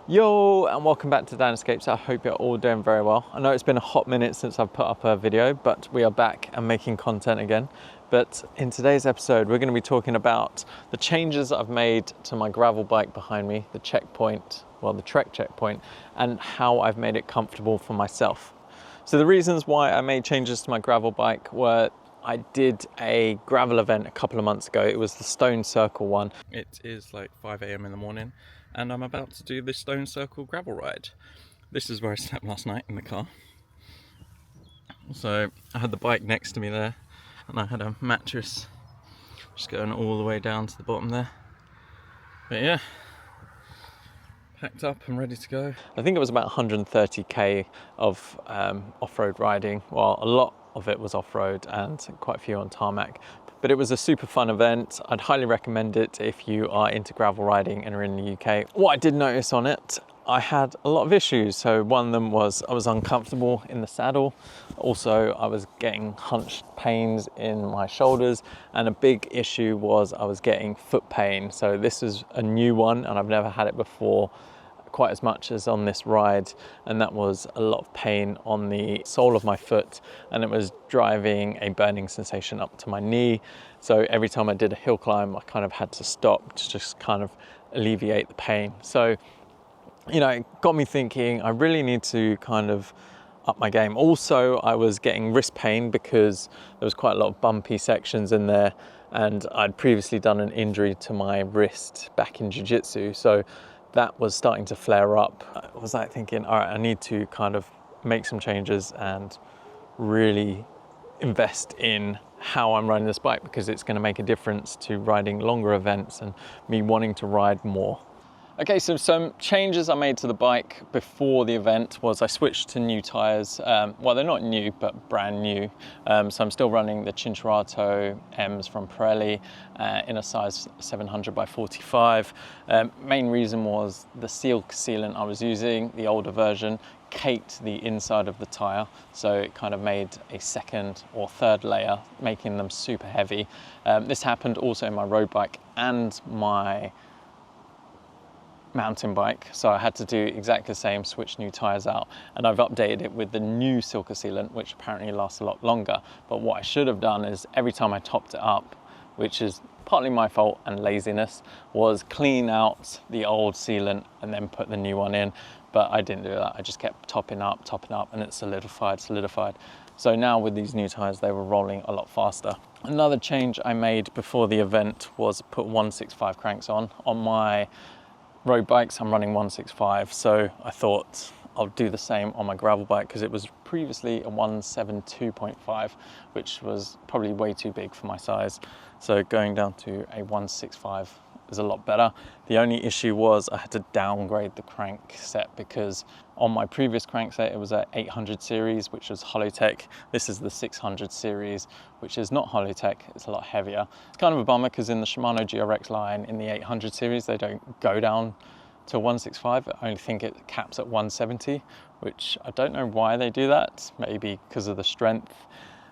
Yo, and welcome back to Dan Escapes. I hope you're all doing very well. I know it's been a hot minute since I've put up a video, but we are back and making content again. But in today's episode, we're going to be talking about the changes I've made to my gravel bike behind me, the checkpoint, well, the Trek checkpoint, and how I've made it comfortable for myself. So the reasons why I made changes to my gravel bike were I did a gravel event a couple of months ago. It was the Stone Circle one. It is like 5 a.m. in the morning and I'm about to do the Stone Circle gravel ride. This is where I slept last night in the car. So I had the bike next to me there and I had a mattress just going all the way down to the bottom there. But yeah, packed up and ready to go. I think it was about 130k of off-road riding. Well, a lot of it was off-road and quite a few on tarmac. But it was a super fun event. I'd highly recommend it if you are into gravel riding and are in the UK. What I did notice on it, I had a lot of issues. So one of them was I was uncomfortable in the saddle. Also, I was getting hunched pains in my shoulders. And a big issue was I was getting foot pain. So this is a new one and I've never had it before quite as much as on this ride, and that was a lot of pain on the sole of my foot, and it was driving a burning sensation up to my knee. So every time I did a hill climb, I kind of had to stop to just kind of alleviate the pain. So, you know, it got me thinking I really need to kind of up my game. Also, I was getting wrist pain because there was quite a lot of bumpy sections in there, and I'd previously done an injury to my wrist back in jiu-jitsu. So that was starting to flare up. I was like thinking, all right, I need to kind of make some changes and really invest in how I'm riding this bike, because it's going to make a difference to riding longer events and me wanting to ride more. Okay, so some changes I made to the bike before the event was I switched to new tires. Well, they're not new, but brand new. So I'm still running the Cinturato M's from Pirelli in a size 700 by 45. Main reason was the seal sealant I was using, the older version, caked the inside of the tire. So it kind of made a second or third layer, making them super heavy. This happened also in my road bike and my mountain bike, so I had to do exactly the same, switch new tires out, and I've updated it with the new silica sealant, which apparently lasts a lot longer. But what I should have done is every time I topped it up, which is partly my fault and laziness, was clean out the old sealant and then put the new one in. But I didn't do that. I just kept topping up, and it solidified. So now with these new tires, they were rolling a lot faster. Another change I made before the event was put 165 cranks on my road bikes. I'm running 165, so I thought I'll do the same on my gravel bike, because it was previously a 172.5, which was probably way too big for my size. So going down to a 165 is a lot better. The only issue was I had to downgrade the crank set, because on my previous crank set it was a 800 series, which was Hollowtech. This is the 600 series, which is not Hollowtech. It's a lot heavier. It's kind of a bummer, because in the Shimano GRX line in the 800 series they don't go down to 165. I only think it caps at 170, which I don't know why they do that. Maybe because of the strength.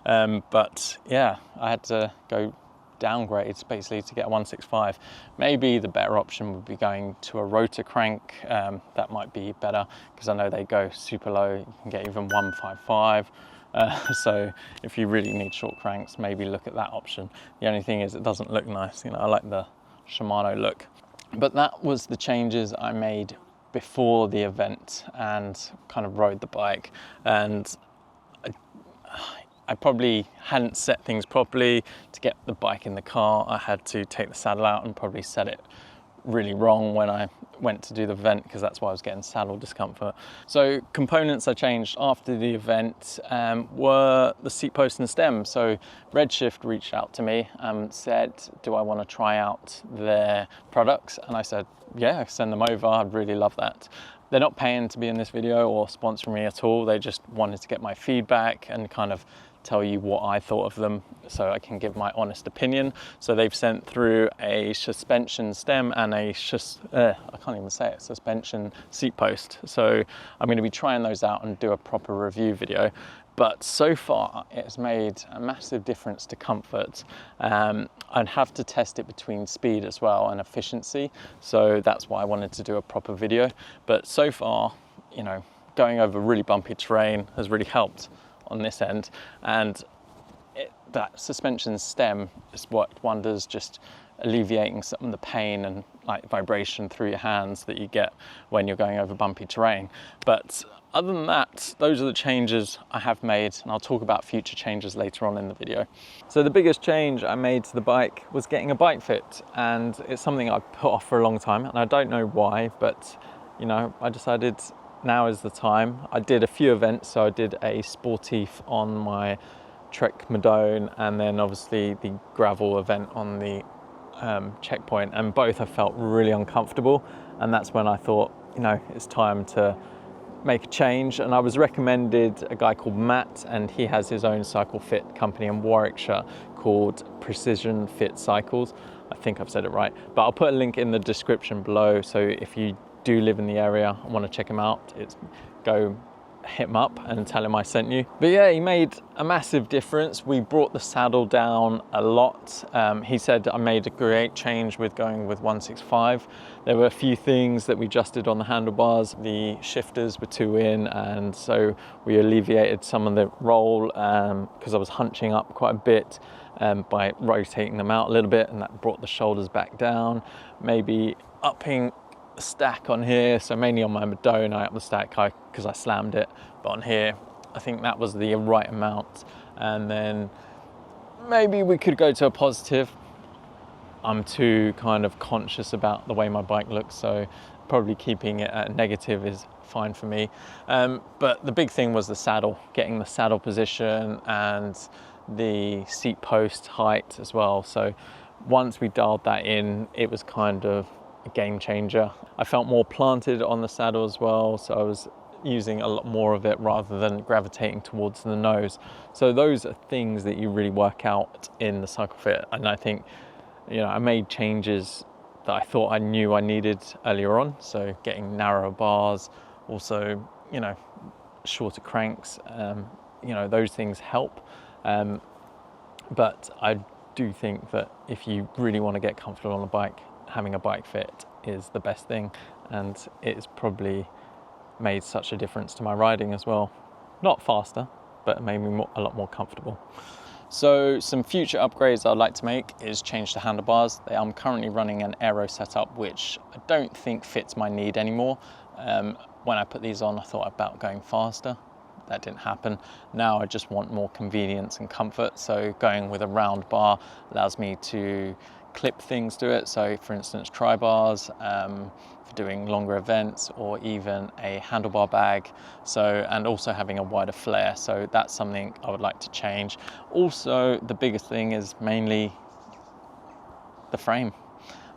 But yeah, I had to go downgrades basically to get a 165. Maybe the better option would be going to a rotor crank. That might be better, because I know they go super low. You can get even 155. So if you really need short cranks, maybe look at that option. The only thing is it doesn't look nice. You know, I like the Shimano look. But that was the changes I made before the event and kind of rode the bike. And I probably hadn't set things properly. To get the bike in the car, I had to take the saddle out and probably set it really wrong when I went to do the event, because that's why I was getting saddle discomfort. So components I changed after the event were the seat post and stem. So Redshift reached out to me and said, do I want to try out their products? And I said, yeah, send them over. I'd really love that. They're not paying to be in this video or sponsoring me at all. They just wanted to get my feedback and kind of tell you what I thought of them, so I can give my honest opinion. So they've sent through a suspension stem and a suspension seat post. So I'm going to be trying those out and do a proper review video. But so far it's made a massive difference to comfort. I'd have to test it between speed as well and efficiency, so that's why I wanted to do a proper video. But so far, you know, going over really bumpy terrain has really helped on this end, and that suspension stem is what wonders, just alleviating some of the pain and like vibration through your hands that you get when you're going over bumpy terrain. But other than that, those are the changes I have made, and I'll talk about future changes later on in the video. So the biggest change I made to the bike was getting a bike fit, and it's something I've put off for a long time, and I don't know why, but you know, I decided now is the time. I did a few events, so I did a Sportif on my Trek Madone, and then obviously the gravel event on the checkpoint, and both I felt really uncomfortable, and that's when I thought, you know, it's time to make a change. And I was recommended a guy called Matt, and he has his own cycle fit company in Warwickshire called Precision Fit Cycles. I think I've said it right, but I'll put a link in the description below, so if you do live in the area and want to check him out, go hit him up and tell him I sent you. But yeah, he made a massive difference. We brought the saddle down a lot. He said I made a great change with going with 165. There were a few things that we adjusted on the handlebars. The shifters were too in, and so we alleviated some of the roll because I was hunching up quite a bit by rotating them out a little bit, and that brought the shoulders back down. Maybe upping the stack on here, so mainly on my Madone I upped the stack because I slammed it, but on here I think that was the right amount. And then maybe we could go to a positive. I'm too kind of conscious about the way my bike looks, so probably keeping it at a negative is fine for me. But the big thing was the saddle, getting the saddle position and the seat post height as well. So once we dialed that in, it was kind of a game changer. I felt more planted on the saddle as well, so I was using a lot more of it rather than gravitating towards the nose. So those are things that you really work out in the cycle fit, and I think, you know, I made changes that I thought I knew I needed earlier on. So getting narrower bars, also, you know, shorter cranks, you know, those things help. But I do think that if you really want to get comfortable on a bike, having a bike fit is the best thing, and it's probably made such a difference to my riding as well. Not faster, but it made me a lot more comfortable. So some future upgrades I'd like to make is change the handlebars. I'm currently running an aero setup, which I don't think fits my need anymore. When I put these on, I thought about going faster. That didn't happen. Now I just want more convenience and comfort. So going with a round bar allows me to clip things to it. So for instance, tri-bars for doing longer events, or even a handlebar bag. So, and also having a wider flare. So that's something I would like to change. Also, the biggest thing is mainly the frame.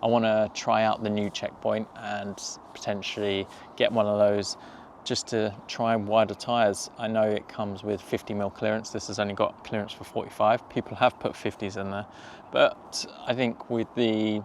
I want to try out the new checkpoint and potentially get one of those just to try wider tires. I know it comes with 50mm clearance. This has only got clearance for 45. People have put 50s in there, but I think with the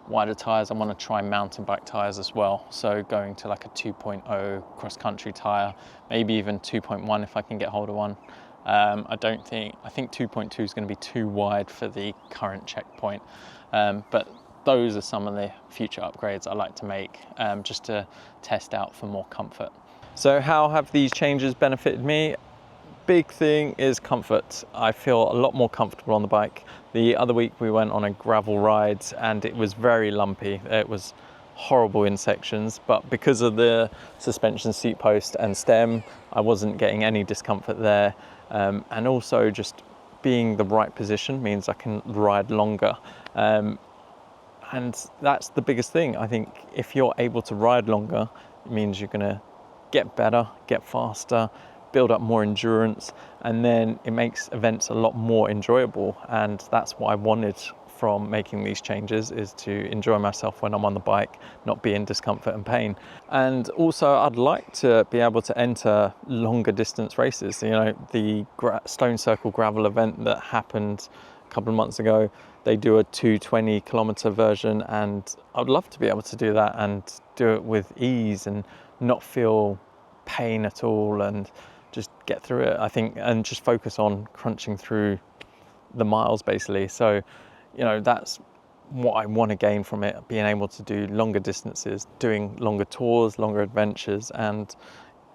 wider tires, I want to try mountain bike tires as well. So going to like a 2.0 cross country tire, maybe even 2.1 if I can get hold of one. I think 2.2 is going to be too wide for the current checkpoint, but those are some of the future upgrades I like to make, just to test out for more comfort. So how have these changes benefited me? Big thing is comfort. I feel a lot more comfortable on the bike. The other week we went on a gravel ride and it was very lumpy. It was horrible in sections, but because of the suspension seat post and stem, I wasn't getting any discomfort there. And also just being the right position means I can ride longer. And that's the biggest thing. I think if you're able to ride longer, it means you're gonna get better, get faster, build up more endurance, and then it makes events a lot more enjoyable. And that's what I wanted from making these changes, is to enjoy myself when I'm on the bike, not be in discomfort and pain. And also I'd like to be able to enter longer distance races. You know, the Stone Circle gravel event that happened a couple of months ago, they do a 220 kilometer version, and I'd love to be able to do that and do it with ease and not feel pain at all, and just get through it, I think, and just focus on crunching through the miles basically. So, you know, that's what I want to gain from it, being able to do longer distances, doing longer tours, longer adventures, and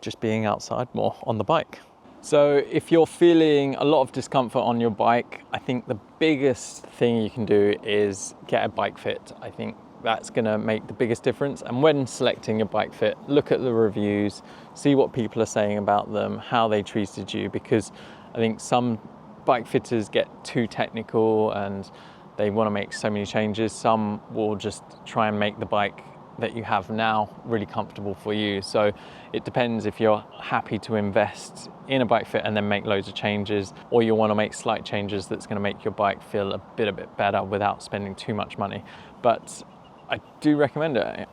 just being outside more on the bike. So if you're feeling a lot of discomfort on your bike, I think the biggest thing you can do is get a bike fit. I think that's going to make the biggest difference. And when selecting your bike fit, look at the reviews, see what people are saying about them, how they treated you, because I think some bike fitters get too technical and they want to make so many changes. Some will just try and make the bike that you have now really comfortable for you. So it depends if you're happy to invest in a bike fit and then make loads of changes, or you want to make slight changes that's going to make your bike feel a bit better without spending too much money. But I do recommend it.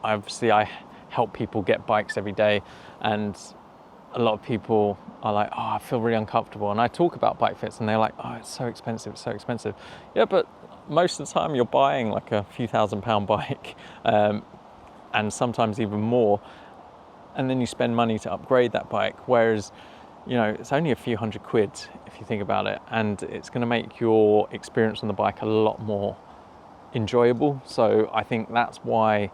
Obviously I help people get bikes every day, and a lot of people are like, oh, I feel really uncomfortable. And I talk about bike fits and they're like, oh, it's so expensive, it's so expensive. Yeah, but most of the time you're buying like a few £1,000 bike, and sometimes even more. And then you spend money to upgrade that bike. Whereas, you know, it's only a few £100 if you think about it. And it's going to make your experience on the bike a lot more enjoyable. So I think that's why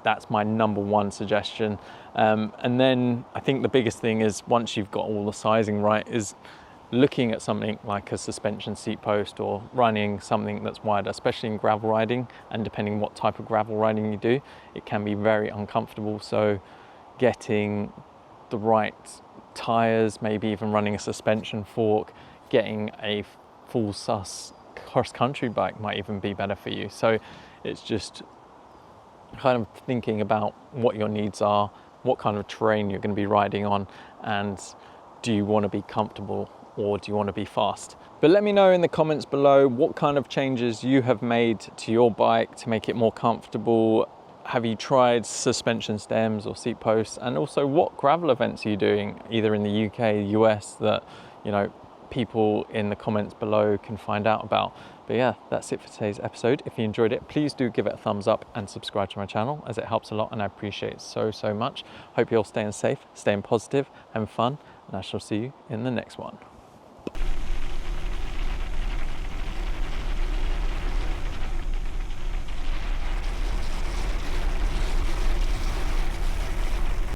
that's my number one suggestion. And then I think the biggest thing is, once you've got all the sizing right, is looking at something like a suspension seat post or running something that's wider, especially in gravel riding. And depending what type of gravel riding you do, it can be very uncomfortable. So getting the right tires, maybe even running a suspension fork, getting a full sus cross-country bike might even be better for you. So it's just kind of thinking about what your needs are, what kind of terrain you're going to be riding on, and do you want to be comfortable or do you want to be fast? But let me know in the comments below what kind of changes you have made to your bike to make it more comfortable. Have you tried suspension stems or seat posts? And also, what gravel events are you doing, either in the UK, US, that, you know, people in the comments below can find out about. But yeah, that's it for today's episode. If you enjoyed it, please do give it a thumbs up and subscribe to my channel, as it helps a lot and I appreciate it so much. Hope you're all staying safe, staying positive, having fun, and I shall see you in the next one.